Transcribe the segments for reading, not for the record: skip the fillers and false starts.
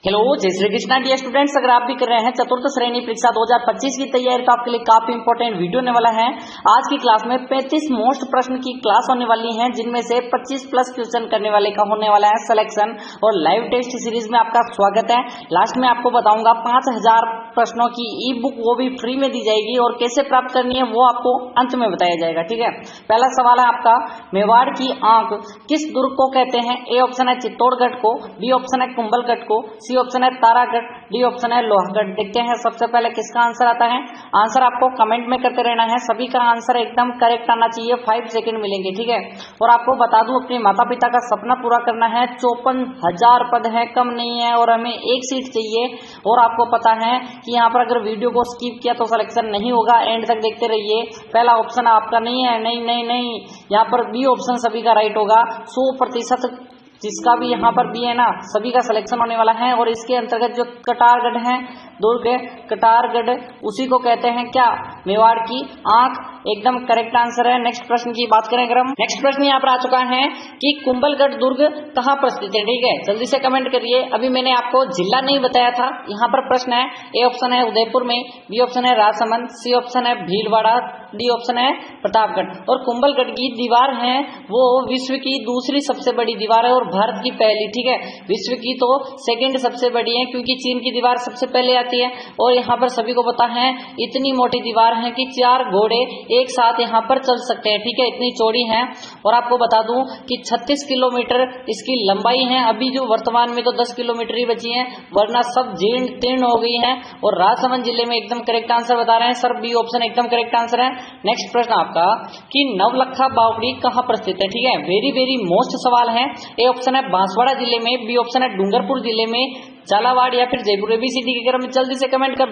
Hello, जय Shri Krishna dear students. अगर आप भी कर रहे हैं चतुर्थ श्रेणी परीक्षा 2025 की तैयारी तो आपके लिए काफी इंपॉर्टेंट वीडियो होने वाला है। आज की क्लास में 35 मोस्ट प्रश्न की क्लास होने वाली है, जिनमें से 25 प्लस क्वेश्चन करने वाले का होने वाला है सिलेक्शन। और लाइव टेस्ट सीरीज में आपका स्वागत है। लास्ट में आपको बताऊंगा 5000 प्रश्नों की ई बुक वो भी फ्री में दी जाएगी और कैसे प्राप्त करनी है वो आपको अंत में बताया जाएगा। ठीक है, पहला सवाल है आपका, मेवाड़ की आंख किस दुर्ग को कहते हैं? ए ऑप्शन है चित्तौड़गढ़ को, बी ऑप्शन है कुंभलगढ़ को, सी ऑप्शन है तारागढ़, डी ऑप्शन है लोहागढ़। देखते हैं सबसे पहले किसका आंसर आता है। आंसर आपको कमेंट में करते रहना है, सभी का आंसर एकदम करेक्ट आना चाहिए। 5 सेकंड मिलेंगे। ठीक है, और आपको बता दूं अपने माता पिता का सपना पूरा करना है। 54,000 पद है, कम नहीं है, और हमें एक सीट चाहिए। और आपको पता है कि यहाँ पर अगर वीडियो को स्किप किया तो सिलेक्शन नहीं होगा, एंड तक देखते रहिए। पहला ऑप्शन आपका नहीं है, नहीं, यहाँ पर बी ऑप्शन सभी का राइट होगा। 100% जिसका भी यहाँ पर भी है ना, सभी का सिलेक्शन होने वाला है। और इसके अंतर्गत जो कटारगढ़ है, दुर्ग कटारगढ़, उसी को कहते हैं क्या? मेवाड़ की आंख। एकदम करेक्ट आंसर है। नेक्स्ट प्रश्न की बात करें अगर हम, नेक्स्ट प्रश्न यहाँ पर आ चुका है कि कुंभलगढ़ दुर्ग कहाँ पर स्थित है। ठीक है, जल्दी से कमेंट करिए। अभी मैंने आपको जिला नहीं बताया था। यहाँ पर प्रश्न है, ए ऑप्शन है उदयपुर में, बी ऑप्शन है राजसमंद, सी ऑप्शन है भीलवाड़ा, डी ऑप्शन है प्रतापगढ़। और कुंभलगढ़ की दीवार है वो विश्व की दूसरी सबसे बड़ी दीवार है और भारत की पहली। ठीक है, विश्व की तो सेकंड सबसे बड़ी है, क्योंकि चीन की दीवार सबसे पहले आती है। और यहाँ पर सभी को पता है इतनी मोटी दीवार है कि 4 घोड़े एक साथ यहाँ पर चल सकते हैं। ठीक है, इतनी चौड़ी है। और आपको बता दूं कि 36 किलोमीटर इसकी लंबाई है। अभी जो वर्तमान में तो 10 किलोमीटर ही बची है, वरना सब जीर्ण तीर्ण हो गई है। और राजसमंद जिले में एकदम करेक्ट आंसर बता रहे हैं सर, बी ऑप्शन एकदम करेक्ट आंसर है। नेक्स्ट प्रश्न आपका कि नवलखा बावड़ी कहाँ पर स्थित है। ठीक है, वेरी मोस्ट सवाल है। ए ऑप्शन है बांसवाड़ा जिले में, बी ऑप्शन है डूंगरपुर जिले में, झालावाड़ या फिर जयपुर। एबीसीडी के क्रम में जल्दी से कमेंट कर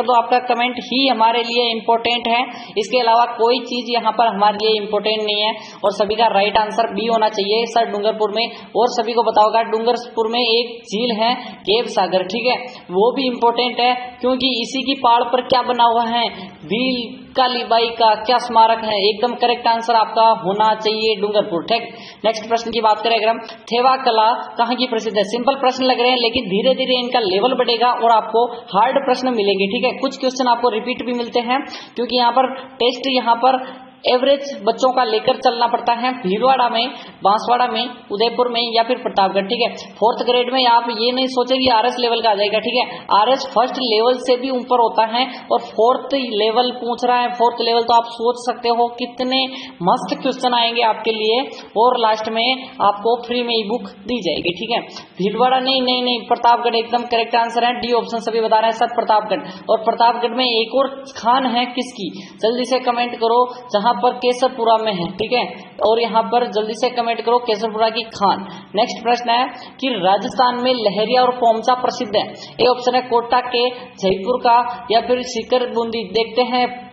दो, आपका कमेंट ही हमारे लिए इंपॉर्टेंट है। इसके अलावा कोई चीज यहाँ पर हमारे लिए इंपॉर्टेंट नहीं है। और सभी का राइट आंसर बी होना चाहिए सर, डूंगरपुर में। और सभी को पता होगा डूंगरपुर में एक झील है केव सागर। ठीक है, वो भी इंपॉर्टेंट है, क्योंकि इसी की पहाड़ पर क्या बना हुआ है? भील कालीबाई का क्या स्मारक है? एकदम करेक्ट आंसर आपका होना चाहिए डूंगरपुर। ठीक, नेक्स्ट प्रश्न की बात करें अगर हम, थेवा कला कहाँ की प्रसिद्ध है? सिंपल प्रश्न लग रहे हैं, लेकिन धीरे धीरे इनका लेवल बढ़ेगा और आपको हार्ड प्रश्न मिलेंगे। ठीक है, कुछ क्वेश्चन आपको रिपीट भी मिलते हैं, क्योंकि यहाँ पर टेस्ट यहाँ पर एवरेज बच्चों का लेकर चलना पड़ता है। भीलवाड़ा में, बांसवाड़ा में, उदयपुर में या फिर प्रतापगढ़। ठीक है, 4th ग्रेड में आप ये नहीं सोचे कि आरएस लेवल का आ जाएगा। ठीक है, आरएस फर्स्ट लेवल से भी ऊपर होता है और 4th लेवल पूछ रहा है। 4th लेवल तो आप सोच सकते हो कितने मस्त क्वेश्चन आएंगे आपके लिए। और लास्ट में आपको फ्री में ई बुक दी जाएगी। ठीक है, भीलवाड़ा नहीं, प्रतापगढ़ एकदम करेक्ट आंसर है। डी ऑप्शन सभी बता रहे हैं सर, प्रतापगढ़। और प्रतापगढ़ में एक और खान है किसकी? जल्दी से कमेंट करो, जहां पर केसरपुरा में है। ठीक है, और यहाँ पर जल्दी से कमेंट करो केसरपुरा की खान। नेक्स्ट प्रश्न है कि राजस्थान में लहरिया और पोमचा प्रसिद्ध है। ए ऑप्शन है कोटा के, जयपुर का या फिर शिखर बूंदी। देखते हैं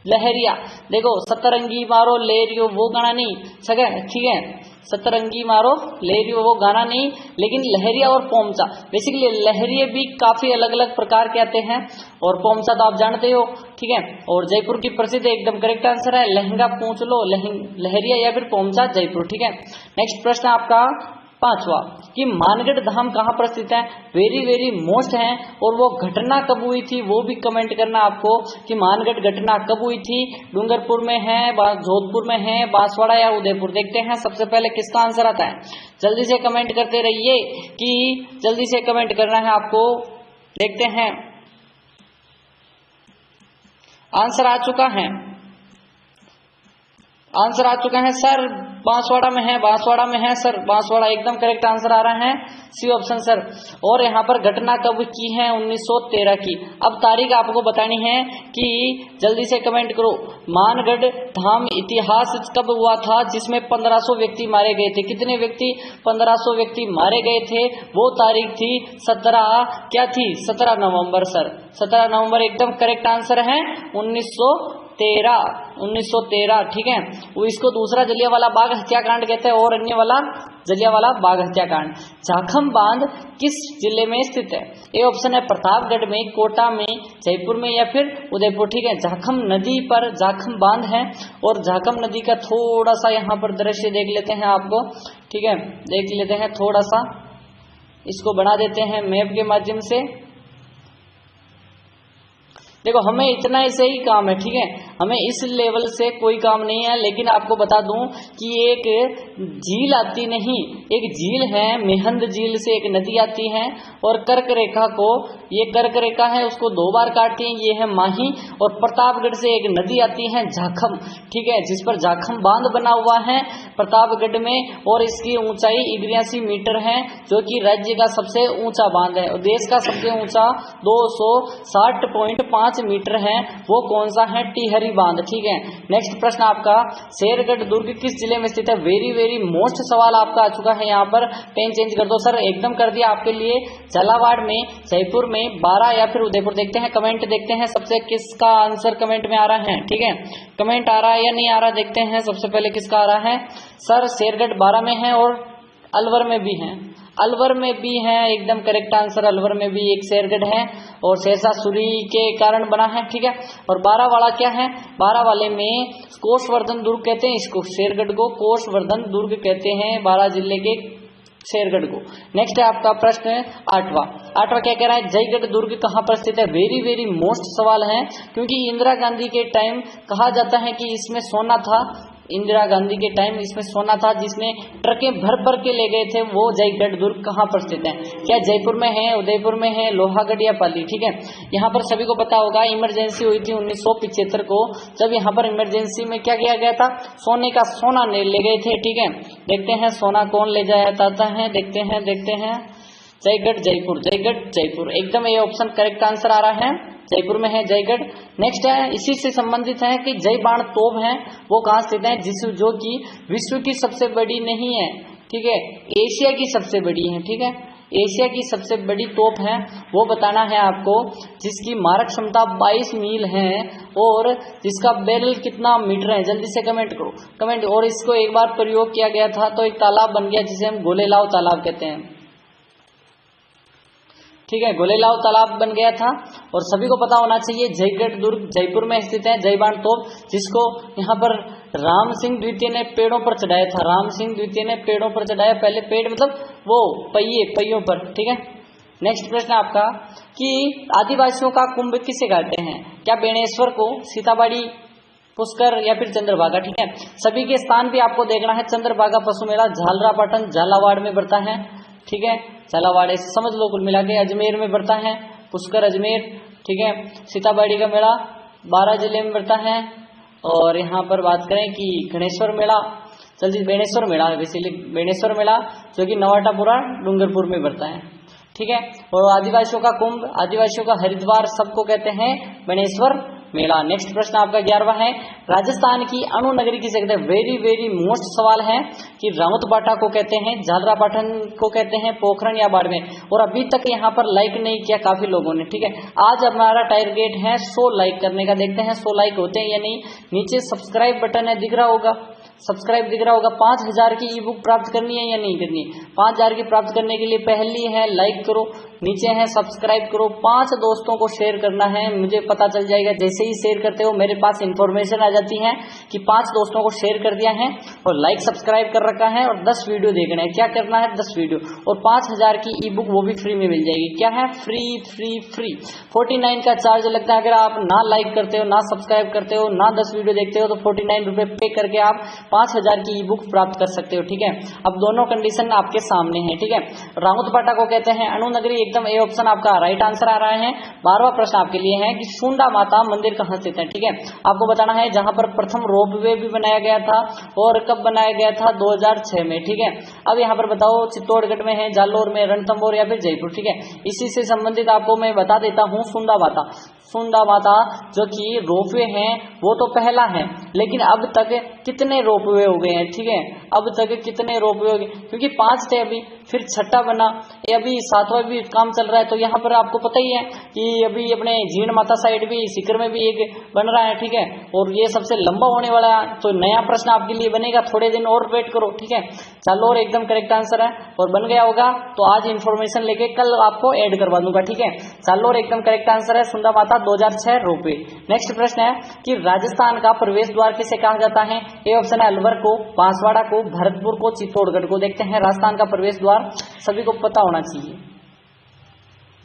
लहरिया, देखो सतरंगी मारो लहरियो वो गाना नहीं सके। ठीक है, सतरंगी मारो लहरियो वो गाना नहीं, लेकिन लहरिया और पोमचा, बेसिकली लहरिये भी काफी अलग अलग प्रकार के आते हैं और पोमचा तो आप जानते हो। ठीक है, और जयपुर की प्रसिद्ध एकदम करेक्ट आंसर है लहंगा पूछ लो, लहरिया या फिर पोमचा जयपुर। ठीक है, नेक्स्ट प्रश्न आपका 5वां कि मानगढ़ धाम कहाँ पर स्थित है? वेरी मोस्ट है। और वो घटना कब हुई थी वो भी कमेंट करना आपको कि मानगढ़ घटना कब हुई थी। डूंगरपुर में है, जोधपुर में है, बांसवाड़ा या उदयपुर। देखते हैं सबसे पहले किसका आंसर आता है। जल्दी से कमेंट करते रहिए कि जल्दी से कमेंट करना है आपको। देखते हैं आंसर आ चुका है, आंसर आ चुका है सर, बांसवाड़ा में है, बांसवाड़ा में है सर, बांसवाड़ा एकदम करेक्ट आंसर आ रहा है, सी ऑप्शन सर। और यहाँ पर घटना कब की है? 1913 की। अब तारीख आपको बतानी है कि जल्दी से कमेंट करो। मानगढ़ धाम इतिहास कब हुआ था जिसमें 1500 व्यक्ति मारे गए थे? कितने व्यक्ति? 1500 व्यक्ति मारे गए थे। वो तारीख थी 17 क्या थी? 17 नवंबर सर, 17 नवंबर एकदम करेक्ट आंसर है। 1913। ठीक है, वो इसको दूसरा जलियांवाला बाग हत्याकांड कहते हैं और अन्य वाला जलियांवाला बाग हत्याकांड। जाखम बांध किस जिले में स्थित है? ए ऑप्शन है प्रतापगढ़ में, कोटा में, जयपुर में या फिर उदयपुर। ठीक है, जाखम नदी पर जाखम बांध है। और जाखम नदी का थोड़ा सा यहाँ पर दृश्य देख लेते हैं आपको। ठीक है, देख लेते हैं थोड़ा सा। इसको बना देते हैं मैप के माध्यम से। देखो हमें इतना ऐसे ही काम है, ठीक है, हमें इस लेवल से कोई काम नहीं है। लेकिन आपको बता दूं कि एक झील आती नहीं, एक झील है, मेहंद झील से एक नदी आती है और कर्क रेखा को, ये कर्क रेखा है उसको 2 बार काटती है, ये है माही। और प्रतापगढ़ से एक नदी आती है झाखम, ठीक है, जिस पर झाखम बांध बना हुआ है प्रतापगढ़ में, और इसकी ऊंचाई 83 मीटर है, जो कि राज्य का सबसे ऊंचा बांध है। और देश का सबसे ऊंचा 260.5 मीटर है, वो कौन सा है? टिहरी बांध, ठीक है। नेक्स्ट प्रश्न आपका, शेरगढ़ दुर्ग किस जिले में स्थित है? वेरी मोस्ट सवाल आपका आ चुका है, यहाँ पर पेन चेंज कर दो सर, एकदम कर दिया आपके लिए। झालावाड़ में, जयपुर में, बारा या फिर उदयपुर? देखते हैं कमेंट, देखते हैं सबसे किसका आंसर कमेंट में आ रहा है, ठीक है, कमेंट आ रहा है या नहीं आ रहा, देखते हैं सबसे पहले किसका आ रहा है। सर शेरगढ़ 12 में है और अलवर में भी है, अलवर में भी है, एकदम करेक्ट आंसर, अलवर में भी एक शेरगढ़ है और शेरशाह सूरी के कारण बना है, ठीक है। और 12 वाला क्या है? 12 वाले में कोषवर्धन दुर्ग कहते हैं इसको, शेरगढ़ को कोषवर्धन दुर्ग कहते हैं, 12 जिले के शेरगढ़ को। नेक्स्ट है आपका प्रश्न 8वां क्या कह रहा है? जयगढ़ दुर्ग कहाँ पर स्थित है? वेरी मोस्ट सवाल है, क्योंकि इंदिरा गांधी के टाइम कहा जाता है कि इसमें सोना था, इंदिरा गांधी के टाइम इसमें सोना था, जिसमें ट्रकें भर के ले गए थे, वो जयगढ़ दुर्ग कहाँ पर स्थित है? क्या जयपुर में है, उदयपुर में है, लोहागढ़ या पाली, ठीक है। यहाँ पर सभी को पता होगा इमरजेंसी हुई थी 1975 को, जब यहाँ पर इमरजेंसी में क्या किया गया था? सोने का सोना ले गए थे, ठीक है। देखते हैं सोना कौन ले जाता है, देखते हैं जयगढ़ जयपुर, एकदम ये ऑप्शन करेक्ट आंसर आ रहा है, जयपुर में है जयगढ़। नेक्स्ट है, इसी से संबंधित है कि जय बाण तोप है वो कहाँ स्थित है? जो कि विश्व की सबसे बड़ी नहीं है, ठीक है, एशिया की सबसे बड़ी है, ठीक है, एशिया की सबसे बड़ी तोप है, वो बताना है आपको, जिसकी मारक क्षमता 22 मील है और जिसका बैरल कितना मीटर है? जल्दी से कमेंट करो, कमेंट। और इसको एक बार प्रयोग किया गया था तो एक तालाब बन गया जिसे हम गोलेलाव तालाब कहते हैं, ठीक है, गोलेलाव तालाब बन गया था। और सभी को पता होना चाहिए जयगढ़ दुर्ग जयपुर में स्थित है, जयबाण तोप, जिसको यहाँ पर राम सिंह द्वितीय ने पेड़ों पर चढ़ाया था, राम सिंह द्वितीय ने पेड़ों पर चढ़ाया, पहले पेड़ मतलब वो पहियों पर, ठीक है। नेक्स्ट प्रश्न आपका कि आदिवासियों का कुंभ किसे कहते हैं? क्या बेणेश्वर को, सीताबाड़ी, पुष्कर या फिर चंद्रभागा, ठीक है। सभी के स्थान भी आपको देखना है। चंद्रभागा पशु मेला झालरापाटन झालावाड़ में बढ़ता है, ठीक है, झालावाड़ समझ लो, कुल मिला के अजमेर में बढ़ता है, पुष्कर अजमेर, ठीक है। सीताबाड़ी का मेला 12 जिले में बढ़ता है। और यहाँ पर बात करें कि गणेश्वर मेला, जल्दी बेणेश्वर मेला, बेसिकली बेणेश्वर मेला जो कि नवाटापुरा डूंगरपुर में बढ़ता है, ठीक है। और आदिवासियों का कुंभ, आदिवासियों का हरिद्वार, सबको कहते हैं बेणेश्वर मेला। नेक्स्ट प्रश्न आपका 11वां है, राजस्थान की अणु नगरी किसे कहते हैं? वेरी मोस्ट सवाल है कि रावतबाटा को कहते हैं, झालरापाटन को कहते हैं, पोखरण या बाड़मेर। और अभी तक यहाँ पर लाइक नहीं किया काफी लोगों ने, ठीक है। आज हमारा टारगेट है 100 लाइक करने का, देखते हैं 100 लाइक होते हैं या नहीं। नीचे सब्सक्राइब बटन है, दिख रहा होगा, सब्सक्राइब दिख रहा होगा। 5000 की ई बुक प्राप्त करनी है या नहीं करनी है? 5000 की प्राप्त करने के लिए पहली है लाइक करो, नीचे है सब्सक्राइब करो, 5 दोस्तों को शेयर करना है। मुझे पता चल जाएगा, जैसे ही शेयर करते हो मेरे पास इंफॉर्मेशन आ जाती है कि 5 दोस्तों को शेयर कर दिया है और लाइक सब्सक्राइब कर रखा है और 10 वीडियो देखना है। क्या करना है? 10 वीडियो और 5000 की ई बुक वो भी फ्री में मिल जाएगी। क्या है? फ्री 49 का चार्ज लगता है। अगर आप ना लाइक करते हो, ना सब्सक्राइब करते हो, ना 10 वीडियो देखते हो तो 49 रुपए पे करके आप 5000 की ई बुक प्राप्त कर सकते हो, ठीक है। अब दोनों कंडीशन आपके सामने है, ठीक है। रावतबाटा को कहते हैं अणु नगरी, एकदम ए ऑप्शन आपका राइट आंसर आ रहा है। 12वां प्रश्न आपके लिए है कि शुंडा माता मंदिर कहाँ स्थित है, ठीक है। आपको बताना है जहां पर प्रथम रोपवे भी बनाया गया था और कब बनाया गया था? 2006 में, ठीक है। अब यहाँ पर बताओ चित्तौड़गढ़ में है, जालोर में, रणथंभौर या फिर जयपुर, ठीक है। इसी से संबंधित आपको मैं बता देता हूँ शुंडा माता जो कि रोपवे है वो तो पहला है, लेकिन अब तक कितने रोपवे हो गए हैं, ठीक है। अब तक कितने रोपवे हो गए, क्योंकि 5 थे अभी, फिर 6ठा बना, ये अभी 7वां भी काम चल रहा है। तो यहाँ पर आपको पता ही है कि अभी अपने जीण माता साइड भी, सीकर में भी एक बन रहा है, ठीक है। और ये सबसे लंबा होने वाला है, तो नया प्रश्न आपके लिए बनेगा, थोड़े दिन और वेट करो, ठीक है। चलो, और एकदम करेक्ट आंसर है और बन गया होगा तो आज इन्फॉर्मेशन लेके कल आपको ऐड करवा दूंगा, ठीक है। चलो, और एकदम करेक्ट आंसर है शुंडा माता 2006 रोपवे। नेक्स्ट प्रश्न है कि राजस्थान का प्रवेश द्वार किसे कहा जाता है? ए ऑप्शन है अलवर को, बांसवाड़ा को, भरतपुर को, चित्तौड़गढ़ को। देखते हैं राजस्थान का प्रवेश द्वार बार सभी को पता होना चाहिए,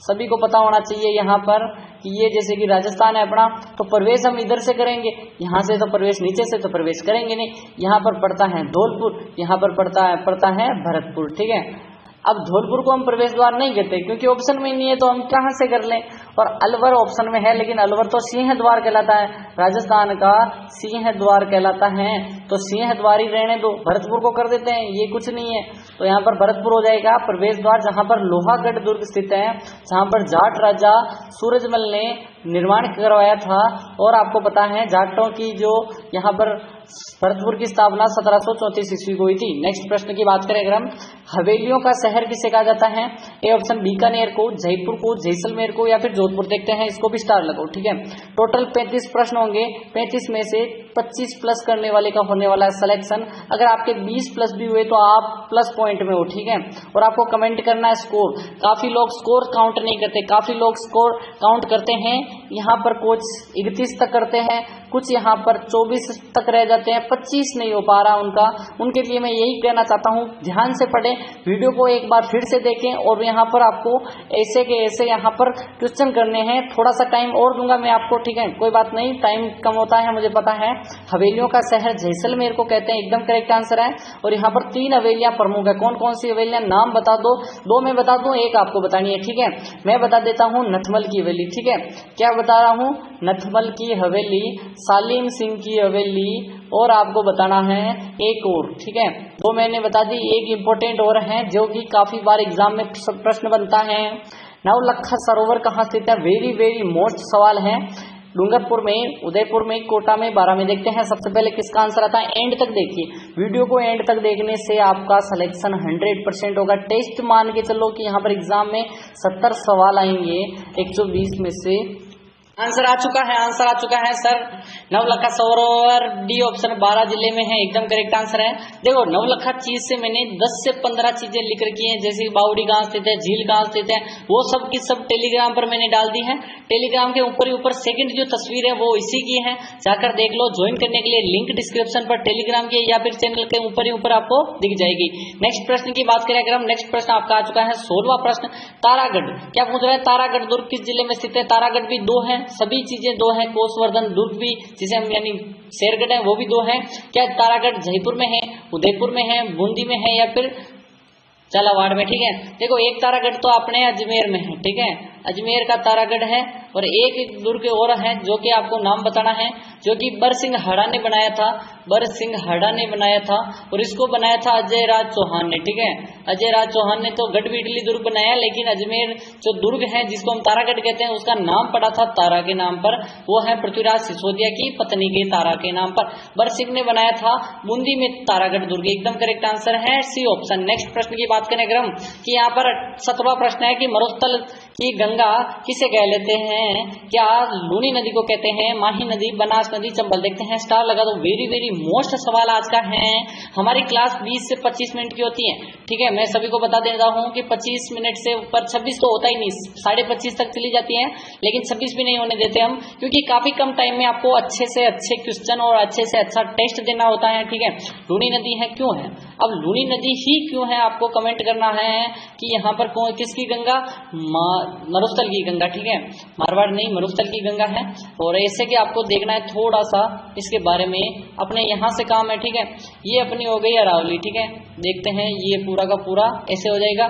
सभी को पता होना चाहिए यहाँ पर कि ये जैसे कि राजस्थान है अपना, तो प्रवेश हम इधर से करेंगे, यहाँ से तो प्रवेश नीचे से तो प्रवेश करेंगे नहीं। यहाँ पर पड़ता है धौलपुर, यहाँ पर पड़ता है भरतपुर, ठीक है। अब धौलपुर को हम प्रवेश द्वार नहीं कहते क्योंकि ऑप्शन में नहीं है, तो हम कहाँ से कर लें। और अलवर ऑप्शन में है, लेकिन अलवर तो सिंह द्वार कहलाता है, राजस्थान का सिंह द्वार कहलाता है, तो सिंह द्वार ही रहने दो, भरतपुर को कर देते हैं, ये कुछ नहीं है। तो यहाँ पर भरतपुर हो जाएगा प्रवेश द्वार, जहाँ पर लोहागढ़ दुर्ग स्थित है, जहाँ पर जाट राजा सूरजमल ने निर्माण करवाया था। और आपको पता है जाटों की जो यहाँ पर भरतपुर की स्थापना 1734 ईस्वी को हुई थी। नेक्स्ट प्रश्न की बात करें अगर हम, हवेलियों का शहर किसे कहा जाता है? ए ऑप्शन बीकानेर को, जयपुर को, जैसलमेर को या फिर जोधपुर। देखते हैं, इसको भी स्टार लगाओ, ठीक है। टोटल 35 प्रश्न होंगे, 35 में से 25 प्लस करने वाले का होने वाला है सिलेक्शन। अगर आपके 20 प्लस भी हुए तो आप प्लस पॉइंट में हो, ठीक है। और आपको कमेंट करना है स्कोर। काफी लोग स्कोर काउंट नहीं करते, काफी लोग स्कोर काउंट करते हैं। यहाँ पर कुछ 31 तक करते हैं, कुछ यहाँ पर 24 तक रह जाते हैं, 25 नहीं हो पा रहा उनका। उनके लिए मैं यही कहना चाहता हूँ, ध्यान से पढ़ें, वीडियो को एक बार फिर से देखें। और यहाँ पर आपको ऐसे के ऐसे यहाँ पर क्वेश्चन करने हैं। थोड़ा सा टाइम और दूंगा मैं आपको, ठीक है, कोई बात नहीं, टाइम कम होता है मुझे पता है। हवेलियों का शहर जैसलमेर को कहते हैं, एकदम करेक्ट आंसर है। और यहाँ पर 3 हवेलियां प्रमुख है। कौन कौन सी हवेलियां, नाम बता दो, 2 मैं बता दूं, 1 आपको बतानी है, ठीक है। मैं बता देता हूँ नथमल की हवेली, ठीक है। क्या बता रहा हूँ? नथमल की हवेली, सालिम सिंह की हवेली, और आपको बताना है एक और, ठीक है। 2 मैंने बता दी, एक इंपॉर्टेंट और है जो कि काफी बार एग्जाम में प्रश्न बनता है। नवलखा सरोवर कहाँ स्थित है? वेरी वेरी मोस्ट सवाल है। डूंगरपुर में, उदयपुर में, कोटा में, बारा में। देखते हैं सबसे पहले किसका आंसर आता है। एंड तक देखिए, वीडियो को एंड तक देखने से आपका सिलेक्शन 100% होगा। टेस्ट मान के चलो कि यहाँ पर एग्जाम में 70 सवाल आएंगे 120 में से। आंसर आ चुका है, आंसर आ चुका है सर। नवलखा सरोवर डी ऑप्शन 12 जिले में है, एकदम करेक्ट आंसर है। देखो नवलखा चीज से मैंने 10 से 15 चीजें लिख रखी हैं, जैसे बावड़ी कहाँ स्थित है, झील कहाँ स्थित है, वो सब की सब टेलीग्राम पर मैंने डाल दी है। टेलीग्राम के ऊपर ही ऊपर सेकंड जो तस्वीर है वो इसी की है, जाकर देख लो। ज्वाइन करने के लिए लिंक डिस्क्रिप्शन पर टेलीग्राम के या फिर चैनल के ऊपर ही ऊपर आपको दिख जाएगी। नेक्स्ट प्रश्न की बात करें अगर हम, नेक्स्ट प्रश्न आपका आ चुका है 16वां प्रश्न। तारागढ़, क्या पूछ रहा है? तारागढ़ दुर्ग किस जिले में स्थित है? तारागढ़ भी 2 है, सभी चीजें 2 है। कोसवर्धन दुर्ग भी, जिसे हम यानी शेरगढ़ है, वो भी 2 है। क्या तारागढ़ जयपुर में है, उदयपुर में है, बूंदी में है या फिर झालावाड़ में, ठीक है। देखो एक तारागढ़ तो अपने अजमेर में है, ठीक है, अजमेर का तारागढ़ है। और एक दुर्ग और है जो कि आपको नाम बताना है, जो कि बरसिंघाड़ा ने बनाया था, बरसिंघाड़ा ने बनाया था। और इसको बनाया था अजय राज चौहान ने, ठीक है। अजय राज चौहान ने तो गढ़बीडली दुर्ग बनाया, लेकिन अजमेर जो दुर्ग है जिसको हम तारागढ़ कहते हैं उसका नाम पड़ा था तारा के नाम पर, वो है पृथ्वीराज सिसोदिया की पत्नी के तारा के नाम पर। बरसिंह ने बनाया था बूंदी में तारागढ़ दुर्ग, एकदम करेक्ट आंसर है सी ऑप्शन। नेक्स्ट प्रश्न की बात करें अगर हम, कि यहाँ पर 17वां प्रश्न है कि मरुस्थल की गंगा किसे कह लेते हैं? क्या लूनी नदी को कहते हैं, माही नदी, बनास नदी, चंबल? देखते हैं, स्टार लगा दो। वेरी वेरी मोस्ट सवाल आज का है। हमारी क्लास 20 से 25 मिनट की होती है, ठीक है। मैं सभी को बता देता हूँ कि 25 मिनट से ऊपर 26 तो होता ही नहीं, 25.5 तक चली जाती है, लेकिन 26 भी नहीं होने देते हम, क्योंकि काफी कम टाइम में आपको अच्छे से अच्छे क्वेश्चन और अच्छे से अच्छा टेस्ट देना होता है, ठीक है। लूनी नदी है, क्यों है? अब लूनी नदी ही क्यों है आपको कमेंट करना है कि यहाँ पर किसकी गंगा? मरुस्थल की गंगा, ठीक है, मारवाड़ नहीं, मरुस्थल की गंगा है। और ऐसे कि आपको देखना है थोड़ा सा इसके बारे में, अपने यहाँ से काम है, ठीक है। ये अपनी हो गई अरावली, ठीक है। देखते हैं, ये पूरा का पूरा ऐसे हो जाएगा।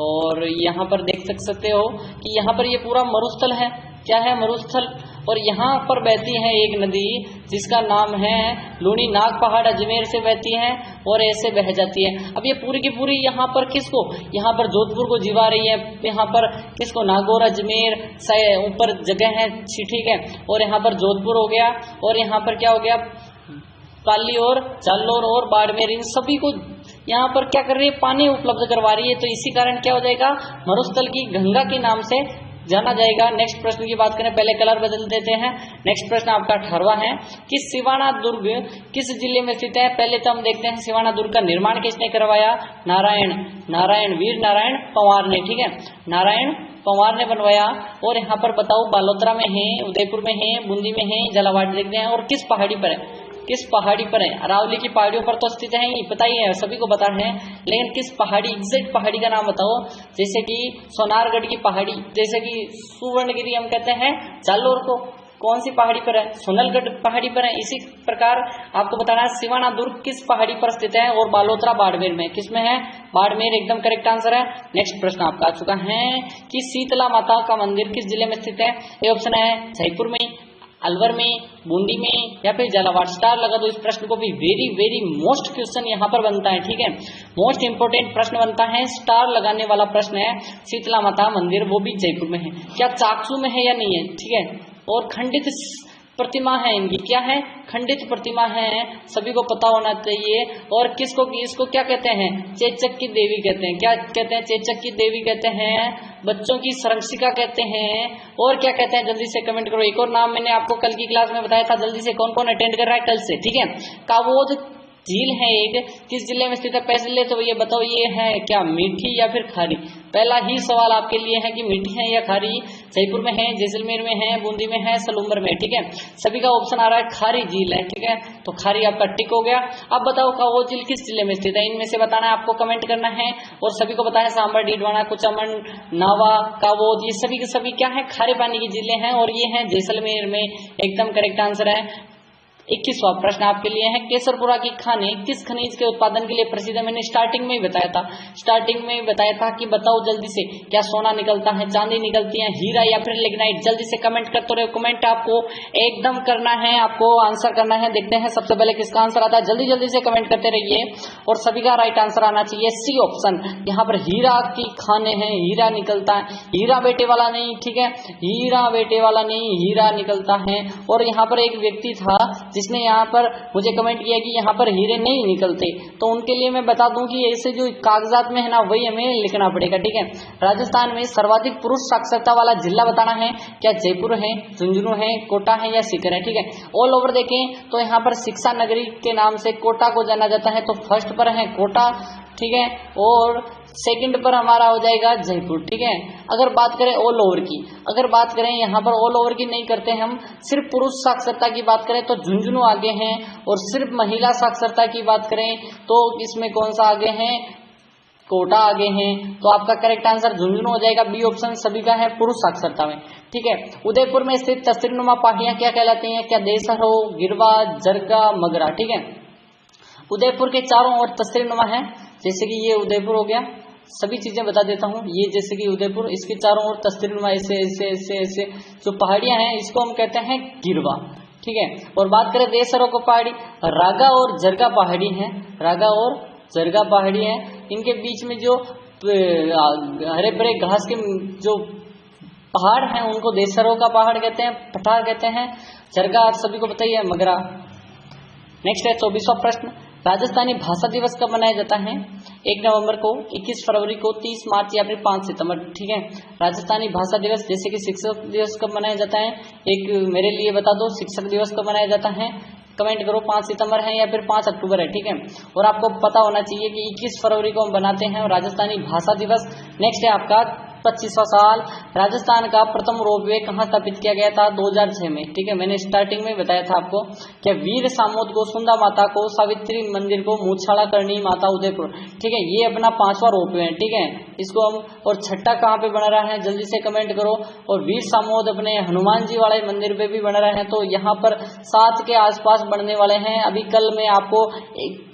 और यहाँ पर देख सकते हो कि यहाँ पर ये पूरा मरुस्थल है, क्या है? मरुस्थल। और यहाँ पर बहती है एक नदी जिसका नाम है लूनी, नाग पहाड़ अजमेर से बहती है और ऐसे बह जाती है। अब ये पूरी की पूरी यहाँ पर किसको? यहाँ पर जोधपुर को जीवा रही है, यहाँ पर किसको? नागौर अजमेर ऊपर जगह है, ठीक है। और यहाँ पर जोधपुर हो गया, और यहाँ पर क्या हो गया? पाली और जालोर और बाड़मेर, इन सभी को यहाँ पर क्या कर रही है? पानी उपलब्ध करवा रही है। तो इसी कारण क्या हो जाएगा? मरुस्थल की गंगा के नाम से जाना जाएगा। नेक्स्ट प्रश्न की बात करें, पहले कलर बदल देते हैं। नेक्स्ट प्रश्न आपका 18वां है कि सिवाना दुर्ग किस जिले में स्थित है? पहले तो हम देखते हैं सिवाना दुर्ग का निर्माण किसने करवाया? नारायण वीर नारायण पंवार ने, ठीक है, नारायण पंवार ने बनवाया। और यहाँ पर बताओ बालोतरा में है, उदयपुर में है, बूंदी में है, झालावाड़ देखते हैं। और किस पहाड़ी पर है? किस पहाड़ी पर है? अरावली की पहाड़ियों पर तो स्थित है ही, पता ही है, सभी को पता है, लेकिन किस पहाड़ी, एग्जैक्ट पहाड़ी का नाम बताओ। जैसे कि सोनारगढ़ की पहाड़ी, जैसे कि सुवर्णगिरी हम कहते हैं जालोर को, कौन सी पहाड़ी पर है? सोनलगढ़ पहाड़ी पर है। इसी प्रकार आपको बताना है सिवाना दुर्ग किस पहाड़ी पर स्थित है, और बालोतरा बाड़मेर में, किसमें है? बाड़मेर एकदम करेक्ट आंसर है। नेक्स्ट प्रश्न आपका आ चुका है कि शीतला माता का मंदिर किस जिले में स्थित है? ये ऑप्शन है जयपुर में, अलवर में, बूंदी में, या फिर झालावाड़। स्टार लगा दो इस प्रश्न को भी, वेरी वेरी मोस्ट क्वेश्चन यहाँ पर बनता है, ठीक है, मोस्ट इंपोर्टेंट प्रश्न बनता है, स्टार लगाने वाला प्रश्न है। शीतला माता मंदिर वो भी जयपुर में है, क्या चाकसू में है या नहीं है, ठीक है, और खंडित प्रतिमा है इनकी, क्या है? खंडित प्रतिमा है, सभी को पता होना चाहिए। और किसको, इसको क्या कहते हैं? चेचक की देवी कहते हैं। क्या कहते हैं? चेचक की देवी कहते हैं, बच्चों की संरक्षिका कहते हैं, और क्या कहते हैं? जल्दी से कमेंट करो। एक और नाम मैंने आपको कल की क्लास में बताया था, जल्दी से कौन कौन अटेंड कर रहा है कल से, ठीक है। कावोज झील है एक, किस जिले में स्थित है? पहले तो ये बताओ, ये है क्या मीठी या फिर खारी? पहला ही सवाल आपके लिए है कि मीठी है या खारी। जयपुर में है, जैसलमेर में है, बूंदी में है, सलूम्बर में, ठीक है। सभी का ऑप्शन आ रहा है खारी झील है, ठीक है, तो खारी आपका टिक हो गया। अब बताओ कावोज झील किस जिले में स्थित है? इनमें से बताना है, आपको कमेंट करना है। और सभी को पता है सांबर, डीडवाना, कुचामन, नावा, कावोज, ये सभी के सभी क्या है? खारे पानी की जिले हैं, और ये है जैसलमेर में, एकदम करेक्ट आंसर है। 21वां प्रश्न आपके लिए है, केसरपुरा की खानें किस खनिज के उत्पादन के लिए प्रसिद्ध है? मैंने स्टार्टिंग में ही बताया था, स्टार्टिंग में ही बताया था कि बताओ जल्दी से, क्या सोना निकलता है, चांदी निकलती है, हीरा या फिर लिग्नाइट? जल्दी से कमेंट करते रहो, कमेंट आपको एकदम करना है, आपको आंसर करना है। देखते हैं सबसे पहले किसका आंसर आता है, जल्दी जल्दी से कमेंट करते रहिए, और सभी का राइट आंसर आना चाहिए सी ऑप्शन। यहाँ पर हीरा की खाने हैं, हीरा निकलता है, हीरा बेटे वाला नहीं, ठीक है, हीरा बेटे वाला नहीं, हीरा निकलता है। और यहाँ पर एक व्यक्ति था जिसने यहाँ पर मुझे कमेंट किया कि यहाँ पर हीरे नहीं निकलते, तो उनके लिए मैं बता दूं कि ऐसे जो कागजात में है ना, वही हमें लिखना पड़ेगा, ठीक है। राजस्थान में सर्वाधिक पुरुष साक्षरता वाला जिला बताना है, क्या जयपुर है, झुंझुनू है, कोटा है या सीकर है, ठीक है। ऑल ओवर देखें तो यहाँ पर शिक्षा नगरी के नाम से कोटा को जाना जाता है, तो फर्स्ट पर है कोटा, ठीक है, और सेकंड पर हमारा हो जाएगा जयपुर, ठीक है। अगर बात करें ऑल ओवर की, अगर बात करें यहाँ पर ऑल ओवर की नहीं करते हम, सिर्फ पुरुष साक्षरता की बात करें तो झुंझुनू आगे हैं, और सिर्फ महिला साक्षरता की बात करें तो इसमें कौन सा आगे है? कोटा आगे हैं। तो आपका करेक्ट आंसर झुंझुनू हो जाएगा, बी ऑप्शन सभी का है पुरुष साक्षरता में, ठीक है। उदयपुर में स्थित तस्वीरनुमा पहाड़ियां क्या कहलाती हैं? क्या देसर हो, गिरवा, जरगा, मगरा, ठीक है। उदयपुर के चारों ओर तस्वीरनुमा है, जैसे कि ये उदयपुर हो गया, सभी चीजें बता देता हूँ। ये जैसे कि उदयपुर, इसके चारों ओर तस्वीरनुमा ऐसे ऐसे ऐसे ऐसे जो पहाड़ियां हैं, इसको हम कहते हैं गिरवा, ठीक है। और बात करें देसरों को पहाड़ी, रागा और जरगा पहाड़ी है, रागा और जरगा पहाड़ी है, इनके बीच में जो हरे भरे घास के जो पहाड़ हैं उनको देसरों का पहाड़ कहते हैं, पठार कहते हैं। जरगा आप सभी को बताइए, मगरा। नेक्स्ट है 24वां प्रश्न, राजस्थानी भाषा दिवस कब मनाया जाता है? 1 नवंबर को, 21 फरवरी को, 30 मार्च या फिर 5 सितंबर, ठीक है। राजस्थानी भाषा दिवस, जैसे कि शिक्षक दिवस कब मनाया जाता है? एक मेरे लिए बता दो, शिक्षक दिवस कब मनाया जाता है? कमेंट करो, 5 सितंबर है या फिर 5 अक्टूबर है, ठीक है। और आपको पता होना चाहिए कि 21 फरवरी को हम बनाते हैं राजस्थानी भाषा दिवस। नेक्स्ट है आपका 25वां सवाल, राजस्थान का प्रथम रोपवे कहाँ स्थापित किया गया था? 2006 में, ठीक है। मैंने स्टार्टिंग में बताया था आपको, क्या वीर सामोद को, सुंदा माता को, सावित्री मंदिर को, मूछाड़ा करनी माता उदयपुर, ठीक है। ये अपना 5वां रोपवे है, ठीक है, इसको हम। और छठा कहाँ पे बन रहा है? जल्दी से कमेंट करो। और वीर सामोद अपने हनुमान जी वाले मंदिर पे भी बन रहे हैं, तो यहाँ पर 7 के आसपास बनने वाले हैं। अभी कल मैं आपको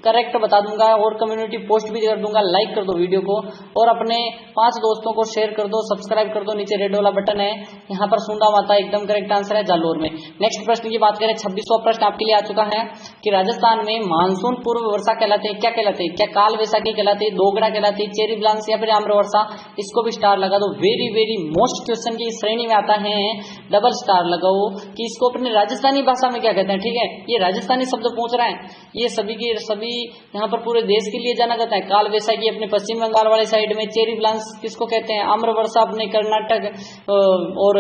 करेक्ट बता दूंगा और कम्युनिटी पोस्ट भी कर दूंगा। लाइक कर दो वीडियो को और अपने 5 दोस्तों को शेयर कर दो, सब्सक्राइब कर दो, नीचे रेड वाला बटन है, यहाँ पर सुंदा माता एकदम करेक्ट आंसर है, जालोर में। नेक्स्ट प्रश्न की बात करें, 26वां प्रश्न आपके लिए आ चुका है कि राजस्थान में मानसून पूर्व वर्षा कहलाते हैं, क्या कहलाते हैं? क्या काल वैसाखी कहलाती है, दोगड़ा कहलाती है, चेरी ब्लांस या फिर आम्र वर्षा? इसको भी स्टार लगा दो। वेरी वेरी मोस्ट क्वेश्चन की श्रेणी में आता है, डबल स्टार लगाओ कि इसको अपने राजस्थानी भाषा में क्या कहते हैं, ठीक है। ये राजस्थानी शब्द पूछ रहा है, ये सभी की सभी यहाँ पर पूरे देश के लिए जाना जाता है। काल वैसाखी अपने पश्चिम बंगाल वाले साइड में, चेरी ब्लांस किसको कहते हैं? आम्र वर्षा अपने कर्नाटक और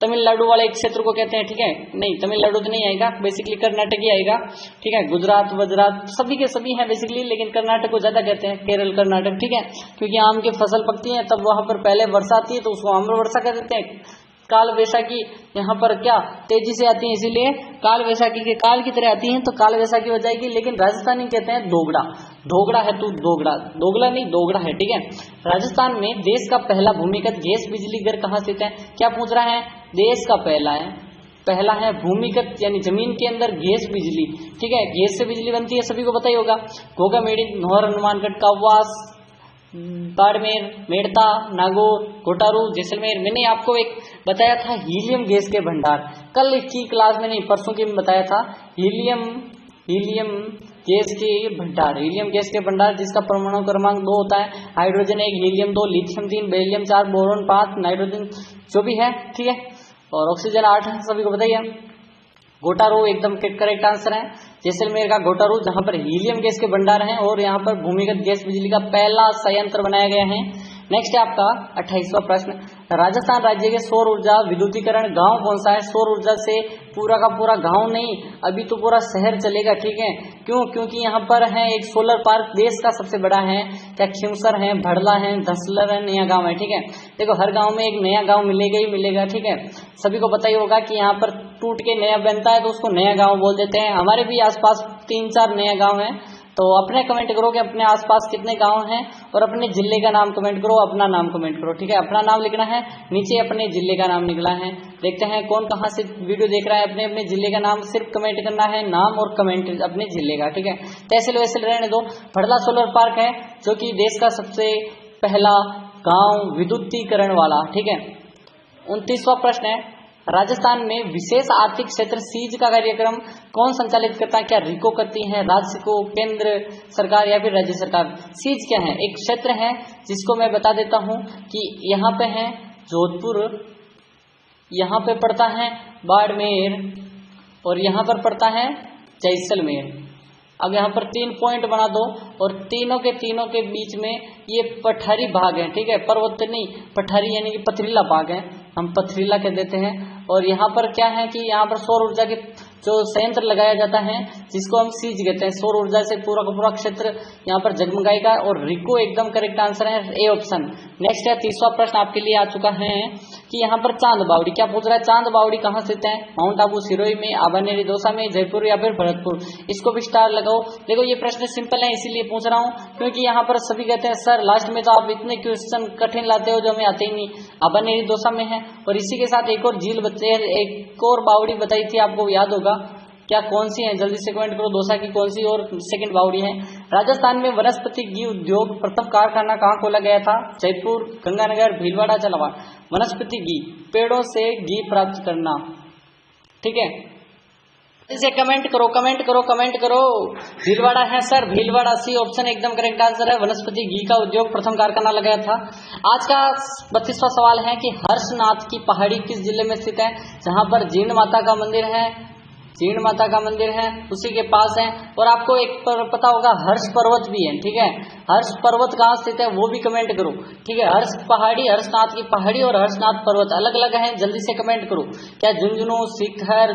तमिलनाडु वाले एक क्षेत्र को कहते हैं, ठीक है। नहीं, तमिलनाडु तो नहीं आएगा, बेसिकली कर्नाटक ही आएगा, ठीक है। गुजरात वजरात सभी के सभी हैं बेसिकली, लेकिन कर्नाटक को ज्यादा कहते हैं, केरल कर्नाटक, ठीक है। क्योंकि आम की फसल पकती है तब वहां पर पहले वर्षा आती है तो उसको आम्र वर्षा कह देते हैं। काल वैशाखी यहाँ पर क्या तेजी से आती है, इसीलिए काल वैशाखी के काल की तरह आती हैं, तो काल वैशाखी हो जाएगी। लेकिन राजस्थानी कहते हैं दोगड़ा, ढोगड़ा है तू दोगड़ा, दोगला नहीं दोगड़ा है, ठीक है। राजस्थान में देश का पहला भूमिगत गैस बिजली घर कहाँ स्थित है, क्या पूछ रहा है, देश का पहला है भूमिगत यानी जमीन के अंदर गैस बिजली, ठीक है। गैस से बिजली बनती है, सभी को पता ही होगा। घोघा, मेड़ी, नौहर, हनुमानगढ़, कावास, बाड़मेर, मेड़ता, नागौर, घोटारू, जैसलमेर। मैंने आपको एक बताया था हीलियम गैस के भंडार, कल की क्लास में नहीं परसों की में बताया था, हीलियम गैस के भंडार, हीलियम गैस के भंडार जिसका परमाणु क्रमांक 2 होता है, hydrogen 1, helium 2, lithium 3, beryllium 4, boron 5, nitrogen जो भी है, ठीक है, और ऑक्सीजन 8 है, सभी को बताइए। घोटारू एकदम करेक्ट आंसर है, जैसलमेर का घोटारू, जहां पर हीलियम गैस के भंडार हैं और यहां पर भूमिगत गैस बिजली का पहला संयंत्र बनाया गया है। नेक्स्ट है आपका 28वां प्रश्न, राजस्थान राज्य के सौर ऊर्जा विद्युतीकरण गांव कौन सा है। सौर ऊर्जा से पूरा का पूरा गांव नहीं, अभी तो पूरा शहर चलेगा, ठीक है। क्यों, क्योंकि यहाँ पर है एक सोलर पार्क देश का सबसे बड़ा है, क्या खिमसर है, भड़ला है, धसलर है, नया गांव है, ठीक है। देखो हर गांव में एक नया गांव मिलेगा ही मिलेगा, ठीक है। सभी को पता ही होगा कि यहाँ पर टूट के नया बनता है तो उसको नया गांव बोल देते हैं। हमारे भी आसपास 3-4 नया गांव है, तो अपने कमेंट करो कि अपने आसपास कितने गांव हैं और अपने जिले का नाम कमेंट करो, अपना नाम कमेंट करो, ठीक है। अपना नाम लिखना है, नीचे अपने जिले का नाम निकला है। देखते हैं कौन कहां से वीडियो देख रहा है, अपने अपने जिले का नाम सिर्फ कमेंट करना है, नाम और कमेंट अपने जिले का, ठीक है। तहसील वहसील रहने दो। भड़ला सोलर पार्क है जो कि देश का सबसे पहला गाँव विद्युतीकरण वाला, ठीक है। 29वां प्रश्न है, राजस्थान में विशेष आर्थिक क्षेत्र सीज का कार्यक्रम कौन संचालित करता है, क्या रिको करती है, राज्य को, केंद्र सरकार या फिर राज्य सरकार। सीज क्या है, एक क्षेत्र है जिसको मैं बता देता हूं कि यहाँ पे है जोधपुर, यहाँ पे पड़ता है बाड़मेर और यहाँ पर पड़ता है जैसलमेर। अब यहाँ पर 3 पॉइंट बना दो और तीनों के बीच में ये पठारी भाग है, ठीक है, पर्वत नहीं, पठारी यानी कि पथरीला भाग है, हम पथरीला कह देते हैं। और यहाँ पर क्या है कि यहाँ पर सौर ऊर्जा के जो संयंत्र लगाया जाता है जिसको हम सीज कहते हैं, सौर ऊर्जा से पूरा का पूरा क्षेत्र यहाँ पर जगमगाएगा। और रिको एकदम करेक्ट आंसर है, ए ऑप्शन। नेक्स्ट है 30वां प्रश्न आपके लिए आ चुका है कि यहाँ पर चांद बावड़ी, क्या पूछ रहा है, चांद बावड़ी कहाँ स्थित है, माउंट आबू, सिरोही में, आबानेरी, दौसा में, जयपुर या फिर भरतपुर। इसको भी स्टार लगाओ। देखो ये प्रश्न सिंपल है इसीलिए पूछ रहा हूँ क्योंकि यहाँ पर सभी कहते हैं सर लास्ट में तो आप इतने क्वेश्चन कठिन लाते हो जो हमें आते ही नहीं। आबानेरी दौसा में है और इसी के साथ एक और झील एक और बावड़ी बताई थी, आपको याद होगा, क्या कौन सी है, जल्दी से कमेंट करो, दौसा की कौन सी और सेकंड बावड़ी है। राजस्थान में वनस्पति घी उद्योग प्रथम कारखाना कहाँ खोला गया था, जयपुर, गंगानगर, भीलवाड़ा, झालावाड़। वनस्पति घी, पेड़ों से घी प्राप्त करना, ठीक है। इसे कमेंट करो। भीलवाड़ा है सर, भीलवाड़ा सी ऑप्शन एकदम करेक्ट आंसर है। वनस्पति घी का उद्योग प्रथम कारखाना लगाया था। आज का 32वां सवाल है कि हर्षनाथ की पहाड़ी किस जिले में स्थित है, जहां पर जीर्ण माता का मंदिर है, उसी के पास है। और आपको एक पता होगा हर्ष पर्वत भी है, ठीक है। हर्ष पर्वत कहाँ स्थित है वो भी कमेंट करो, ठीक है। हर्ष पहाड़ी, हर्षनाथ की पहाड़ी और हर्षनाथ पर्वत अलग अलग हैं, जल्दी से कमेंट करो। क्या झुंझुनू, शिखर,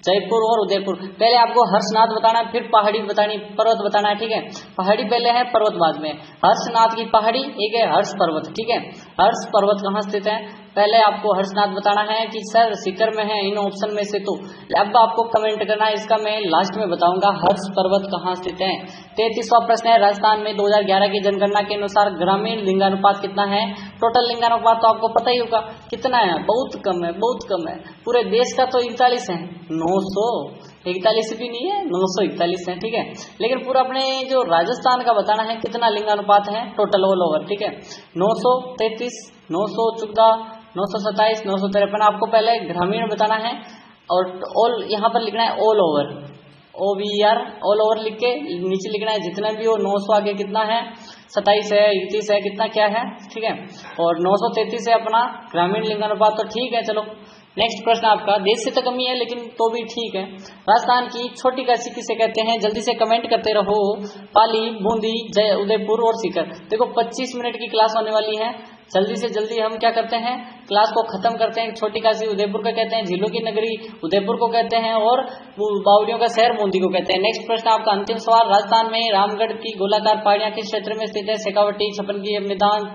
जयपुर और उदयपुर। पहले आपको हर्षनाथ बताना है, फिर पहाड़ी बतानी, पर्वत बताना है, ठीक है। पहाड़ी पहले है, पर्वत बाद में। हर्षनाथ की पहाड़ी, एक है हर्ष पर्वत, ठीक है। हर्ष पर्वत कहाँ स्थित है, पहले आपको हर्षनाथ बताना है कि सर शिखर में है इन ऑप्शन में से, तो अब आपको कमेंट करना है, इसका मैं लास्ट में बताऊंगा हर्ष पर्वत कहाँ स्थित है। 33वां प्रश्न है, राजस्थान में 2011 की जनगणना के अनुसार ग्रामीण लिंगानुपात कितना है। टोटल लिंगानुपात तो आपको पता ही होगा कितना है, बहुत कम है। पूरे देश का तो 41 है, 941 भी नहीं है, 941 है, ठीक है। लेकिन पूरा अपने जो राजस्थान का बताना है कितना लिंगानुपात है टोटल ऑल ओवर, ठीक है। 933, 914, 927, 953 आपको पहले ग्रामीण बताना है और ऑल यहाँ पर लिखना है all over, OVR all over लिख के नीचे लिखना है जितना भी हो। 900 आगे कितना है, 27 है, 31 है, कितना क्या है, ठीक है। और 933 है अपना ग्रामीण लिंगानुपात, तो ठीक है। चलो नेक्स्ट प्रश्न आपका, देश से तो कमी है लेकिन तो भी ठीक है। राजस्थान की छोटी काशी किसे कहते हैं, जल्दी से कमेंट करते रहो। पाली, बूंदी, उदयपुर और सीकर। देखो 25 मिनट की क्लास होने वाली है, जल्दी से जल्दी हम क्या करते हैं क्लास को खत्म करते हैं। छोटी काशी उदयपुर को कहते हैं, झीलों की नगरी उदयपुर को कहते हैं और बावड़ियों का शहर बूंदी को कहते हैं। नेक्स्ट प्रश्न आपका अंतिम सवाल, राजस्थान में रामगढ़ की गोलाकार पहाड़ियां किस क्षेत्र में स्थित है? शेखावटी, छप्पन की मैदान,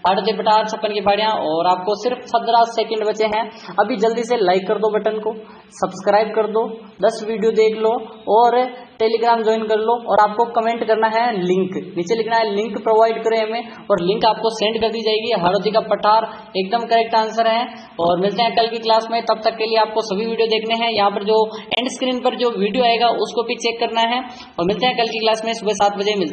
हाड़ोती पठार, छप्पन की पहाड़ियां। और आपको सिर्फ 15 सेकंड बचे हैं। अभी जल्दी से लाइक कर दो बटन को, सब्सक्राइब कर दो, 10 वीडियो देख लो और टेलीग्राम ज्वाइन कर लो। और आपको कमेंट करना है लिंक, नीचे लिखना है लिंक प्रोवाइड करें हमें, और लिंक आपको सेंड कर दी जाएगी। हाड़ोती का पठार एकदम करेक्ट आंसर है। और मिलते हैं कल की क्लास में, तब तक के लिए आपको सभी वीडियो देखने हैं। यहाँ पर जो एंड स्क्रीन पर जो वीडियो आएगा उसको भी चेक करना है। और मिलते हैं कल की क्लास में सुबह 7 बजे मिलते हैं।